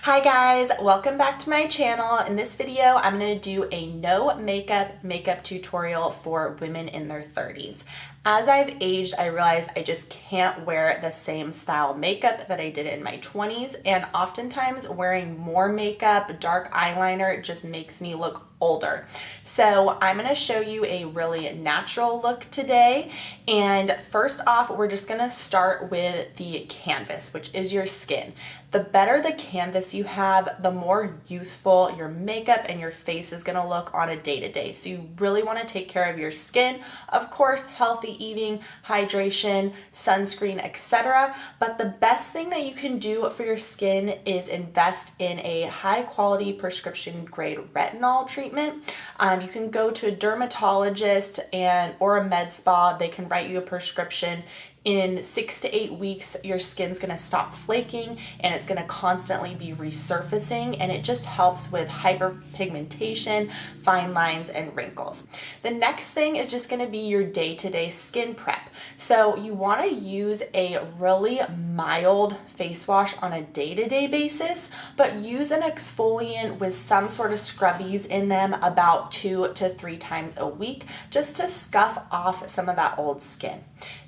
Hi guys, welcome back to my channel. In this video, I'm going to do a no makeup tutorial for women in their 30s. As I've aged, I realized I just can't wear the same style makeup that I did in my 20s, and oftentimes wearing more makeup, dark eyeliner just makes me look older. So I'm going to show you a really natural look today. And first off, we're just going to start with the canvas, which is your skin. The better the canvas you have, the more youthful your makeup and your face is going to look on a day-to-day. So you really want to take care of your skin. Of course, healthy eating, hydration, sunscreen, etc. But the best thing that you can do for your skin is invest in a high quality prescription grade retinol treatment. You can go to a dermatologist or a med spa. They can write you a prescription. In 6 to 8 weeks, your skin's gonna stop flaking and it's gonna constantly be resurfacing, and it just helps with hyperpigmentation, fine lines, and wrinkles. The next thing is just gonna be your day-to-day skin prep. So you wanna use a really mild face wash on a day-to-day basis, but use an exfoliant with some sort of scrubbies in them about 2 to 3 times a week, just to scuff off some of that old skin.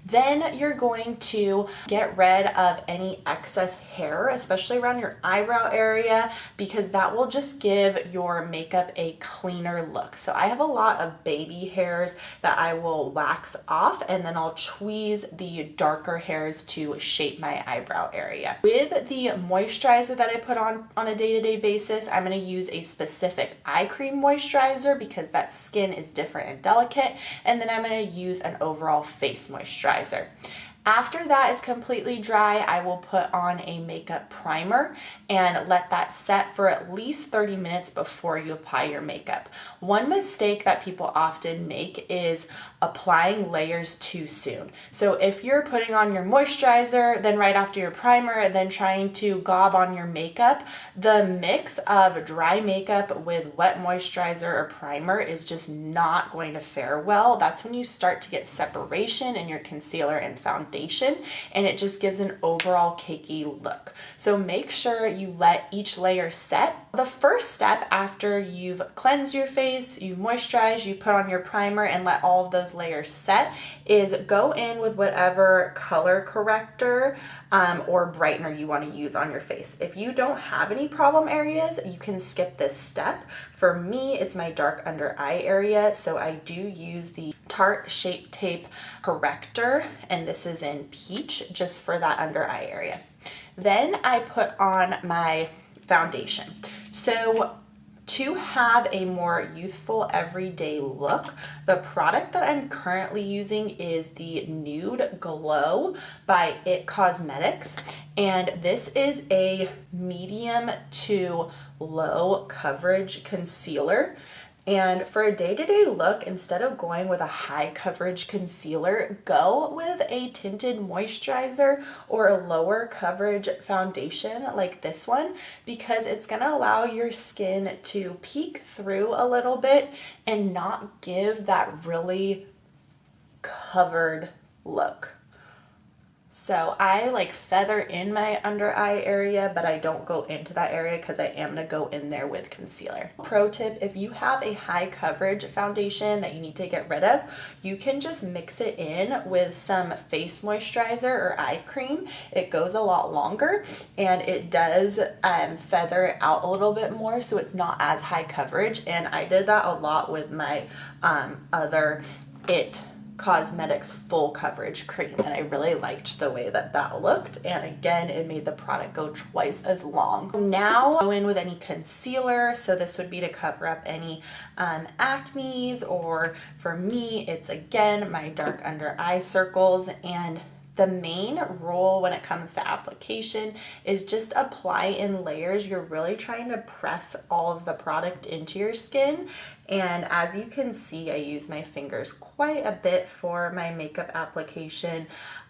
Then you're going to get rid of any excess hair, especially around your eyebrow area, because that will just give your makeup a cleaner look. So I have a lot of baby hairs that I will wax off, and then I'll tweeze the darker hairs to shape my eyebrow area. With the moisturizer that I put on a day-to-day basis, I'm going to use a specific eye cream moisturizer because that skin is different and delicate, and then I'm going to use an overall face moisturizer. After that is completely dry, I will put on a makeup primer and let that set for at least 30 minutes before you apply your makeup. One mistake that people often make is applying layers too soon. So if you're putting on your moisturizer, then right after your primer, and then trying to gob on your makeup, the mix of dry makeup with wet moisturizer or primer is just not going to fare well. That's when you start to get separation in your concealer and foundation, and it just gives an overall cakey look. So make sure you let each layer set. The first step after you've cleansed your face, you've moisturized, you put on your primer and let all of those layers set, is go in with whatever color corrector or brightener you want to use on your face. If you don't have any problem areas, you can skip this step. For me, it's my dark under eye area, so I do use the Tarte Shape Tape corrector, and this is in peach, just for that under eye area. Then I put on my foundation. So to have a more youthful everyday look, the product that I'm currently using is the Nude Glow by It Cosmetics, and this is a medium to low coverage concealer. And for a day-to-day look, instead of going with a high coverage concealer, go with a tinted moisturizer or a lower coverage foundation like this one, because it's going to allow your skin to peek through a little bit and not give that really covered look. So I like feather in my under eye area, but I don't go into that area because I am going to go in there with concealer. Pro tip, if you have a high coverage foundation that you need to get rid of, you can just mix it in with some face moisturizer or eye cream. It goes a lot longer and it does feather it out a little bit more, so it's not as high coverage. And I did that a lot with my other It Cosmetics full coverage cream, and I really liked the way that that looked, and again it made the product go twice as long. Now go in with any concealer, so this would be to cover up any acnes, or for me it's again my dark under eye circles. And the main rule when it comes to application is just apply in layers. You're really trying to press all of the product into your skin. And as you can see, I use my fingers quite a bit for my makeup application.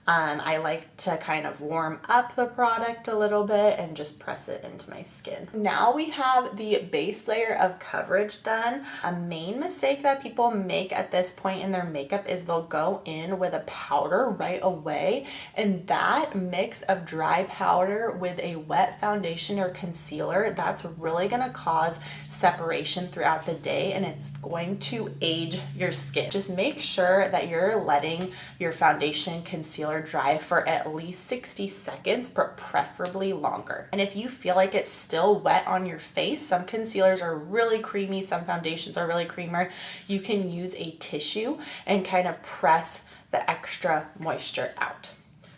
I like to kind of warm up the product a little bit and just press it into my skin. Now we have the base layer of coverage done. A main mistake that people make at this point in their makeup is they'll go in with a powder right away, and that mix of dry powder with a wet foundation or concealer, that's really gonna cause separation throughout the day, and it's going to age your skin. Just make sure that you're letting your foundation concealer dry for at least 60 seconds, but preferably longer. And if you feel like it's still wet on your face, some concealers are really creamy, some foundations are really creamer, you can use a tissue and kind of press the extra moisture out.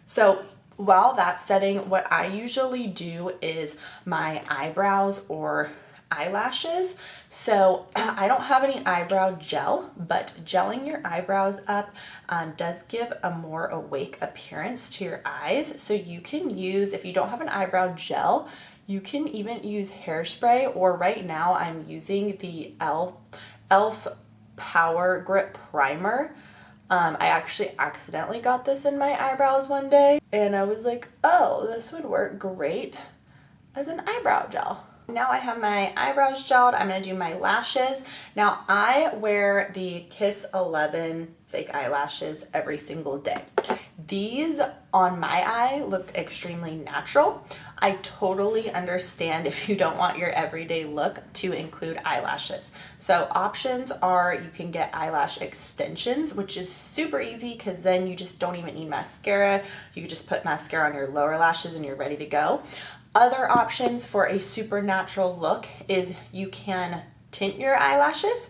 So while that's setting, what I usually do is my eyebrows or eyelashes. So I don't have any eyebrow gel, but gelling your eyebrows up does give a more awake appearance to your eyes. So you can use, if you don't have an eyebrow gel, you can even use hairspray, or right now I'm using the e.l.f. Power Grip Primer. I actually accidentally got this in my eyebrows one day, and I was like, oh, this would work great as an eyebrow gel. Now I have my eyebrows gelled, I'm going to do my lashes. Now I wear the Kiss 11 fake eyelashes every single day. These on my eye look extremely natural. I totally understand if you don't want your everyday look to include eyelashes. So options are, you can get eyelash extensions, which is super easy because then you just don't even need mascara. You can just put mascara on your lower lashes and you're ready to go. Other options for a super natural look is you can tint your eyelashes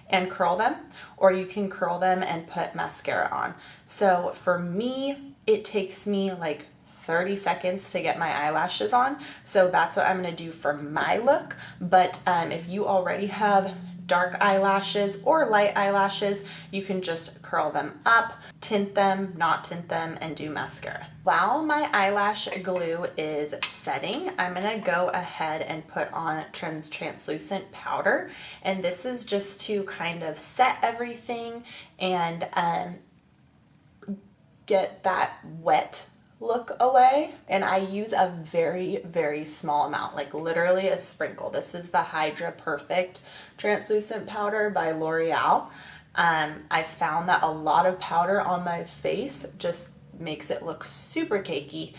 and curl them, or you can curl them and put mascara on. So for me, it takes me like 30 seconds to get my eyelashes on. So that's what I'm gonna do for my look. But if you already have dark eyelashes or light eyelashes, you can just curl them up, tint them, not tint them, and do mascara. While my eyelash glue is setting, I'm gonna go ahead and put on translucent powder. And this is just to kind of set everything and get that wet look away. And I use a very, very small amount, like literally a sprinkle. This is the Hydra Perfect translucent powder by L'Oreal. I found that a lot of powder on my face just makes it look super cakey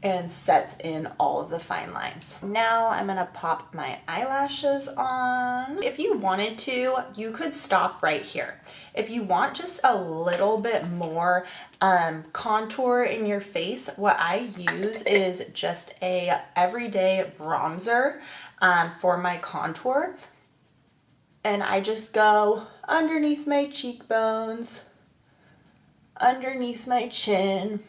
and sets in all of the fine lines. Now I'm gonna pop my eyelashes on. If you wanted to, you could stop right here. If you want just a little bit more contour in your face, what I use is just a everyday bronzer for my contour. And I just go underneath my cheekbones, underneath my chin.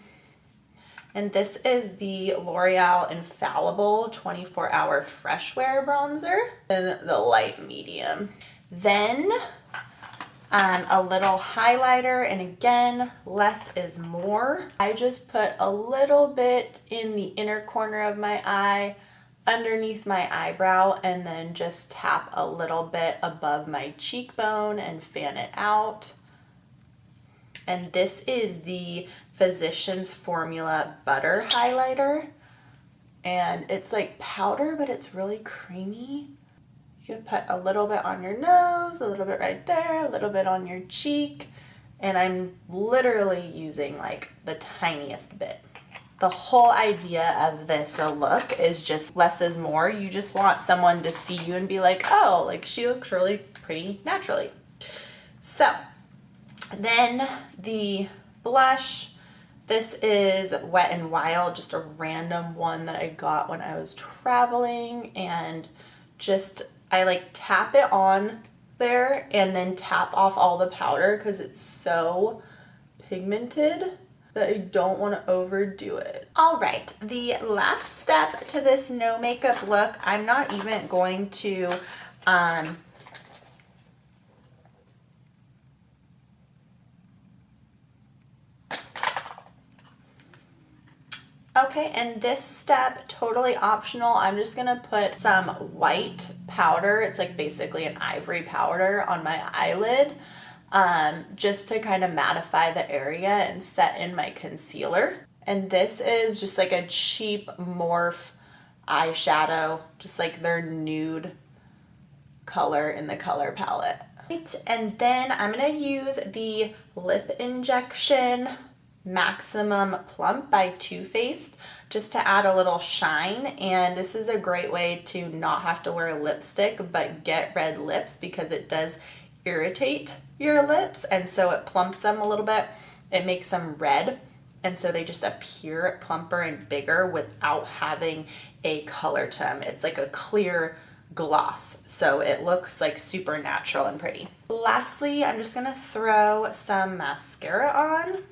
And this is the L'Oreal Infallible 24-Hour Fresh Wear Bronzer in the light medium. Then a little highlighter, and again, less is more. I just put a little bit in the inner corner of my eye, underneath my eyebrow, and then just tap a little bit above my cheekbone and fan it out. And this is the Physicians Formula Butter Highlighter. And it's like powder, but it's really creamy. You can put a little bit on your nose, a little bit right there, a little bit on your cheek. And I'm literally using like the tiniest bit. The whole idea of this look is just less is more. You just want someone to see you and be like, oh, like she looks really pretty naturally. So then the blush, this is Wet n Wild, just a random one that I got when I was traveling, and just I like tap it on there and then tap off all the powder because it's so pigmented that I don't want to overdo it. All right, the last step to this no makeup look, I'm not even going to okay, and this step, totally optional. I'm just gonna put some white powder. It's like basically an ivory powder on my eyelid. just to kind of mattify the area and set in my concealer. And this is just like a cheap Morphe eyeshadow, just like their nude color in the color palette. And then I'm gonna use the Lip Injection Maximum Plump by Too Faced just to add a little shine. And this is a great way to not have to wear lipstick but get red lips, because it does irritate your lips, and so it plumps them a little bit. It makes them red, and so they just appear plumper and bigger without having a color to them. It's like a clear gloss, so it looks like super natural and pretty. Lastly, I'm just gonna throw some mascara on,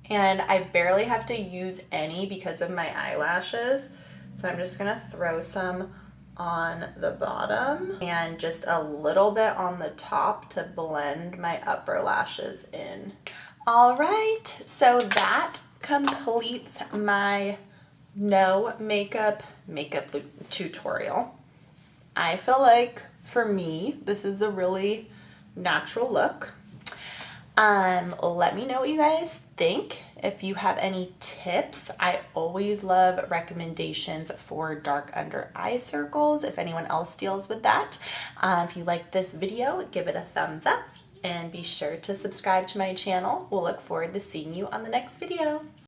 and I barely have to use any because of my eyelashes, so I'm just gonna throw some on the bottom and just a little bit on the top to blend my upper lashes in. All right, so that completes my no makeup tutorial. I feel like for me, this is a really natural look. Let me know what you guys think. If you have any tips, I always love recommendations for dark under eye circles, if anyone else deals with that. If you like this video, give it a thumbs up and be sure to subscribe to my channel. We'll look forward to seeing you on the next video.